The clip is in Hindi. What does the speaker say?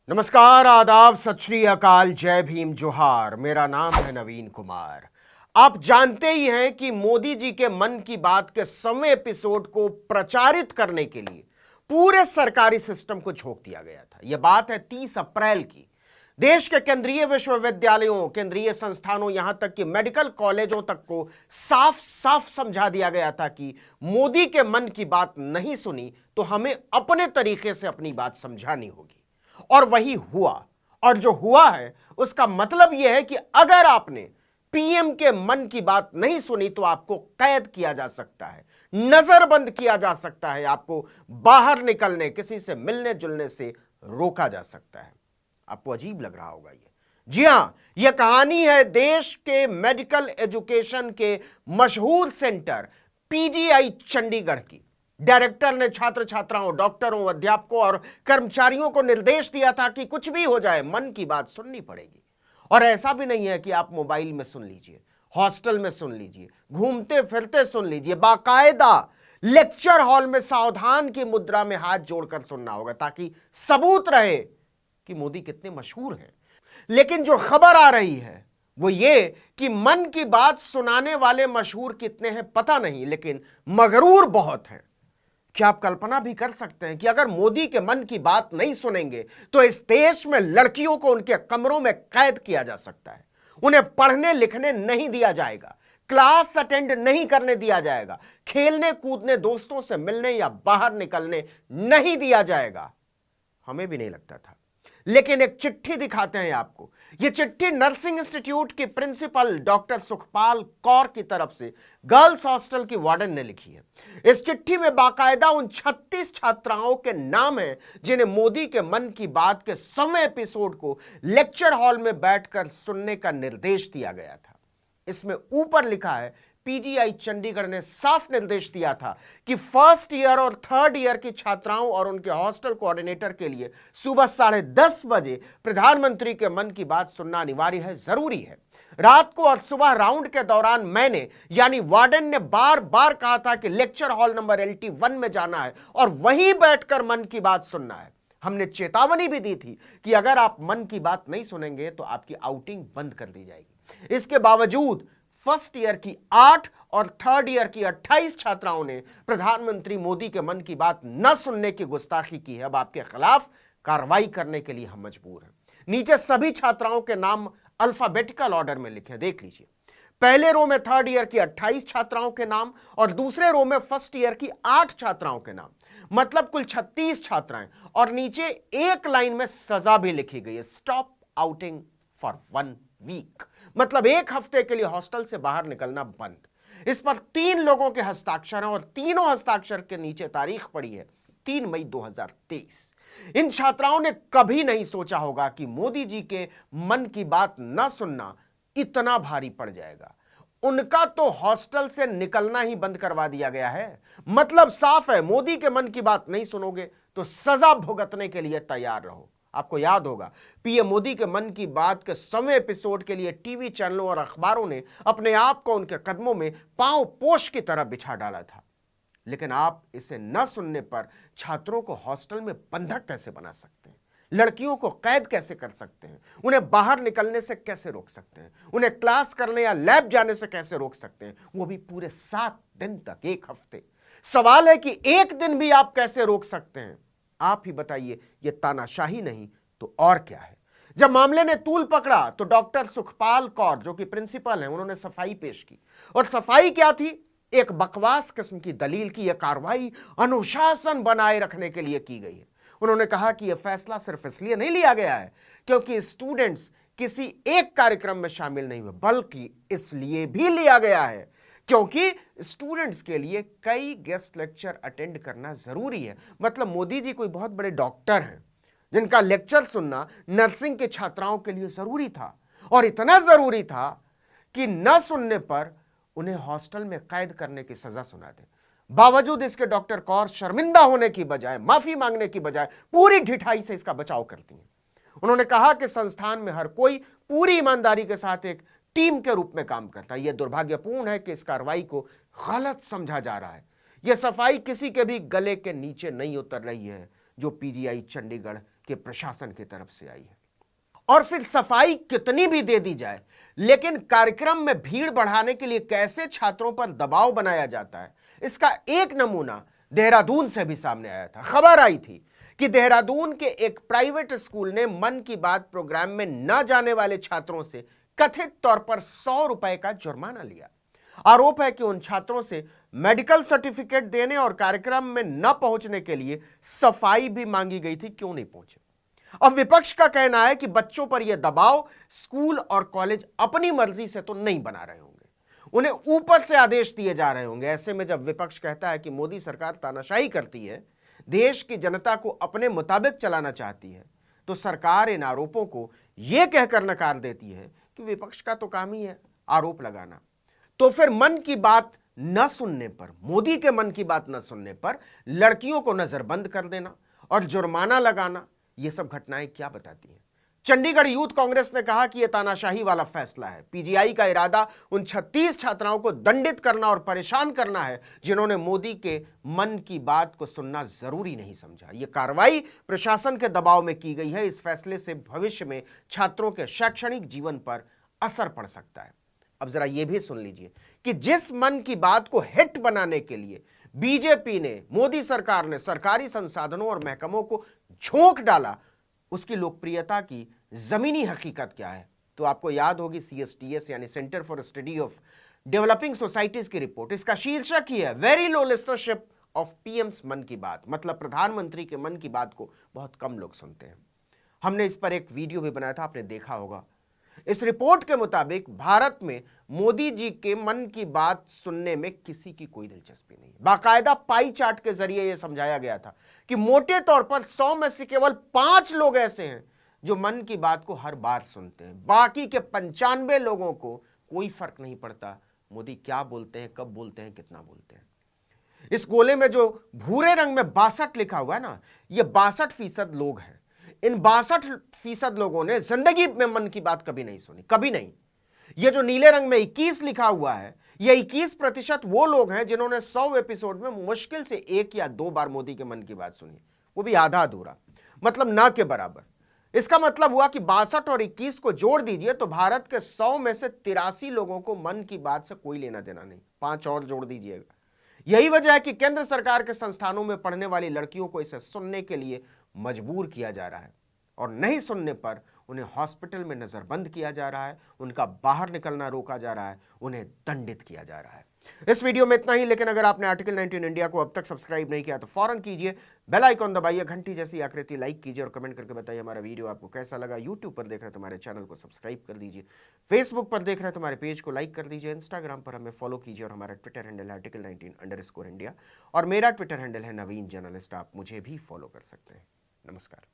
नमस्कार, आदाब, सत श्री अकाल, जय भीम, जोहार। मेरा नाम है नवीन कुमार। आप जानते ही हैं कि मोदी जी के मन की बात के 100वें एपिसोड को प्रचारित करने के लिए पूरे सरकारी सिस्टम को झोंक दिया गया था। यह बात है 30 अप्रैल की। देश के केंद्रीय विश्वविद्यालयों, केंद्रीय संस्थानों, यहां तक कि मेडिकल कॉलेजों तक को साफ साफ समझा दिया गया था कि मोदी के मन की बात नहीं सुनी तो हमें अपने तरीके से अपनी बात समझानी होगी। और वही हुआ। और जो हुआ है उसका मतलब यह है कि अगर आपने पीएम के मन की बात नहीं सुनी तो आपको कैद किया जा सकता है, नजरबंद किया जा सकता है, आपको बाहर निकलने, किसी से मिलने जुलने से रोका जा सकता है। आपको अजीब लग रहा होगा ये। जी हां, यह कहानी है देश के मेडिकल एजुकेशन के मशहूर सेंटर पीजीआई चंडीगढ़ की। डायरेक्टर ने छात्र छात्राओं, डॉक्टरों, अध्यापकों और कर्मचारियों को निर्देश दिया था कि कुछ भी हो जाए मन की बात सुननी पड़ेगी। और ऐसा भी नहीं है कि आप मोबाइल में सुन लीजिए, हॉस्टल में सुन लीजिए, घूमते फिरते सुन लीजिए। बाकायदा लेक्चर हॉल में सावधान की मुद्रा में हाथ जोड़कर सुनना होगा ताकि सबूत रहे कि मोदी कितने मशहूर हैं। लेकिन जो खबर आ रही है वो ये कि मन की बात सुनाने वाले मशहूर कितने हैं पता नहीं, लेकिन मगरूर बहुत हैं। क्या आप कल्पना भी कर सकते हैं कि अगर मोदी के मन की बात नहीं सुनेंगे तो इस देश में लड़कियों को उनके कमरों में कैद किया जा सकता है, उन्हें पढ़ने लिखने नहीं दिया जाएगा, क्लास अटेंड नहीं करने दिया जाएगा, खेलने कूदने, दोस्तों से मिलने या बाहर निकलने नहीं दिया जाएगा। हमें भी नहीं लगता था, लेकिन एक चिट्ठी दिखाते हैं आपको। यह चिट्ठी नर्सिंग इंस्टीट्यूट की प्रिंसिपल डॉक्टर सुखपाल कौर की तरफ से गर्ल्स हॉस्टल की वार्डन ने लिखी है। इस चिट्ठी में बाकायदा उन 36 छात्राओं के नाम हैं जिन्हें मोदी के मन की बात के 100वें एपिसोड को लेक्चर हॉल में बैठकर सुनने का निर्देश दिया गया था। इसमें ऊपर लिखा है, पीजीआई चंडीगढ़ ने साफ निर्देश दिया था कि फर्स्ट ईयर और थर्ड ईयर की छात्राओं और उनके हॉस्टल कोऑर्डिनेटर के लिए सुबह 10:30 बजे प्रधानमंत्री के मन की बात सुनना अनिवार्य है, जरूरी है। रात को और सुबह राउंड के दौरान मैंने यानी वार्डन ने बार बार कहा था कि लेक्चर हॉल नंबर LT1 में जाना है और वहीं बैठकर मन की बात सुनना है। हमने चेतावनी भी दी थी कि अगर आप मन की बात नहीं सुनेंगे तो आपकी आउटिंग बंद कर दी जाएगी। इसके बावजूद फर्स्ट ईयर की 8 और थर्ड ईयर की 28 छात्राओं ने प्रधानमंत्री मोदी के मन की बात न सुनने की गुस्ताखी की है। अब आपके खिलाफ कार्रवाई करने के लिए हम मजबूर हैं। नीचे सभी छात्राओं के नाम अल्फाबेटिकल ऑर्डर में लिखे, देख लीजिए। पहले रो में थर्ड ईयर की 28 छात्राओं के नाम और दूसरे रो में फर्स्ट ईयर की 8 छात्राओं के नाम, मतलब कुल 36 छात्राएं। और नीचे एक लाइन में सजा भी लिखी गई है, स्टॉप आउटिंग फॉर 1 वीक, मतलब 1 हफ्ते के लिए हॉस्टल से बाहर निकलना बंद। इस पर 3 लोगों के हस्ताक्षर हैं और तीनों हस्ताक्षर के नीचे तारीख पड़ी है 3 मई 2023। इन छात्राओं ने कभी नहीं सोचा होगा कि मोदी जी के मन की बात न सुनना इतना भारी पड़ जाएगा। उनका तो हॉस्टल से निकलना ही बंद करवा दिया गया है। मतलब साफ है, मोदी के मन की बात नहीं सुनोगे तो सजा भुगतने के लिए तैयार रहो। आपको याद होगा, पीएम मोदी के मन की बात के 100वें एपिसोड के लिए टीवी चैनलों और अखबारों ने अपने आप को उनके कदमों में पांव पोष की तरह बिछा डाला था। लेकिन आप इसे न सुनने पर छात्रों को हॉस्टल में बंधक कैसे बना सकते हैं, लड़कियों को कैद कैसे कर सकते हैं, उन्हें बाहर निकलने से कैसे रोक सकते हैं, उन्हें क्लास करने या लैब जाने से कैसे रोक सकते हैं, वो भी पूरे 7 दिन तक, 1 हफ्ते। सवाल है कि एक दिन भी आप कैसे रोक सकते हैं? आप ही बताइए। यह तानाशाही नहीं तो और क्या है? जब मामले ने तूल पकड़ा तो डॉक्टर सुखपाल कौर, जो कि प्रिंसिपल हैं, उन्होंने सफाई पेश की। और सफाई क्या थी? एक बकवास किस्म की दलील की यह कार्रवाई अनुशासन बनाए रखने के लिए की गई है। उन्होंने कहा कि यह फैसला सिर्फ इसलिए नहीं लिया गया है क्योंकि स्टूडेंट्स किसी एक कार्यक्रम में शामिल नहीं हुए, बल्कि इसलिए भी लिया गया है क्योंकि स्टूडेंट्स के लिए कई गेस्ट लेक्चर अटेंड करना जरूरी है। मतलब मोदी जी कोई बहुत बड़े डॉक्टर हैं जिनका लेक्चर सुनना नर्सिंग के छात्राओं के लिए जरूरी था, और इतना जरूरी था कि न सुनने पर उन्हें हॉस्टल में कैद करने की सजा सुना दे। बावजूद इसके डॉक्टर कौर शर्मिंदा होने की बजाय, माफी मांगने की बजाय पूरी ढिठाई से इसका बचाव करती हैं। उन्होंने कहा कि संस्थान में हर कोई पूरी ईमानदारी के साथ एक टीम के रूप में काम करता है। यह दुर्भाग्यपूर्ण है कि इस कार्रवाई को गलत समझा जा रहा है। यह सफाई किसी के भी गले के नीचे नहीं उतर रही है जो पीजीआई चंडीगढ़ कि प्रशासन की तरफ से आई है। और फिर सफाई कितनी भी दे दी जाए, लेकिन कार्यक्रम में भीड़ बढ़ाने के लिए कैसे छात्रों पर दबाव बनाया जाता है, इसका एक नमूना देहरादून से भी सामने आया था। खबर आई थी कि देहरादून के एक प्राइवेट स्कूल ने मन की बात प्रोग्राम में न जाने वाले छात्रों से कथित तौर पर 100 रुपए का जुर्माना लिया। आरोप है कि उन छात्रों से मेडिकल सर्टिफिकेट देने और कार्यक्रम में न पहुंचने के लिए सफाई भी मांगी गई थी, क्यों नहीं पहुंचे। अब विपक्ष का कहना है कि बच्चों पर यह दबाव स्कूल और कॉलेज अपनी मर्जी से तो नहीं बना रहे होंगे, उन्हें ऊपर से आदेश दिए जा रहे होंगे। ऐसे में जब विपक्ष कहता है कि मोदी सरकार तानाशाही करती है, देश की जनता को अपने मुताबिक चलाना चाहती है, तो सरकार इन आरोपों को यह कहकर नकार देती है कि विपक्ष का तो काम ही है आरोप लगाना। तो फिर मन की बात न सुनने पर, मोदी के मन की बात न सुनने पर लड़कियों को नजरबंद कर देना और जुर्माना लगाना, ये सब घटनाएं क्या बताती हैं? चंडीगढ़ यूथ कांग्रेस ने कहा कि यह तानाशाही वाला फैसला है। पीजीआई का इरादा उन 36 छात्राओं को दंडित करना और परेशान करना है जिन्होंने मोदी के मन की बात को सुनना जरूरी नहीं समझा। यह कार्रवाई प्रशासन के दबाव में की गई है। इस फैसले से भविष्य में छात्रों के शैक्षणिक जीवन पर असर पड़ सकता है। अब जरा यह भी सुन लीजिए कि जिस मन की बात को हिट बनाने के लिए बीजेपी ने, मोदी सरकार ने सरकारी संसाधनों और महकमों को झोंक डाला, उसकी लोकप्रियता की जमीनी हकीकत क्या है। तो आपको याद होगी CSTS यानी centre for study of developing societies की रिपोर्ट। इसका शीर्षक ही है वेरी लो लिस्टरशिप ऑफ पीएम्स मन की बात, मतलब प्रधानमंत्री के मन की बात को बहुत कम लोग सुनते हैं। हमने इस पर एक वीडियो भी बनाया था, आपने देखा होगा। इस रिपोर्ट के मुताबिक भारत में मोदी जी के मन की बात सुनने में किसी की कोई दिलचस्पी नहीं। बाकायदा पाई चार्ट के जरिए यह समझाया गया था कि मोटे तौर पर 100 में से केवल 5 लोग ऐसे हैं जो मन की बात को हर बार सुनते हैं। बाकी के 95 लोगों को कोई फर्क नहीं पड़ता मोदी क्या बोलते हैं, कब बोलते हैं, कितना बोलते हैं। इस गोले में जो भूरे रंग में 62 लिखा हुआ है ना, यह 62% लोग हैं। इन 62% लोगों ने जिंदगी में मन की बात कभी नहीं सुनी, कभी नहीं। ये जो नीले रंग में 21 लिखा हुआ है, ये 21% वो लोग हैं जिन्होंने 100 एपिसोड में मुश्किल से 1 या 2 बार मोदी के मन की बात सुनी, वो भी आधा अधूरा, मतलब ना के बराबर। इसका मतलब हुआ कि 62 और 21 को जोड़ दीजिए तो भारत के 100 में से 83 लोगों को मन की बात से कोई लेना देना नहीं। 5 और जोड़ दीजिएगा। यही वजह है कि केंद्र सरकार के संस्थानों में पढ़ने वाली लड़कियों को इसे सुनने के लिए मजबूर किया जा रहा है और नहीं सुनने पर उन्हें हॉस्पिटल में नजरबंद किया जा रहा है, उनका बाहर निकलना रोका जा रहा है, उन्हें दंडित किया जा रहा है। इस वीडियो में इतना ही, लेकिन अगर आपने आर्टिकल 19 इंडिया को अब तक सब्सक्राइब नहीं किया तो फौरन कीजिए, बेल आइकॉन दबाइए, घंटी जैसी आकृति लाइक कीजिए और कमेंट करके बताइए हमारा वीडियो आपको कैसा लगा। यूट्यूब पर देख रहे हैं तो हमारे चैनल को सब्सक्राइब कर दीजिए, फेसबुक पर देख रहे हैं तो हमारे पेज को लाइक कर दीजिए, इंस्टाग्राम पर हमें फॉलो कीजिए और हमारा ट्विटर हैंडल है article19_India और मेरा ट्विटर हैंडल है नवीन जर्नलिस्ट। आप मुझे भी फॉलो कर सकते हैं। नमस्कार।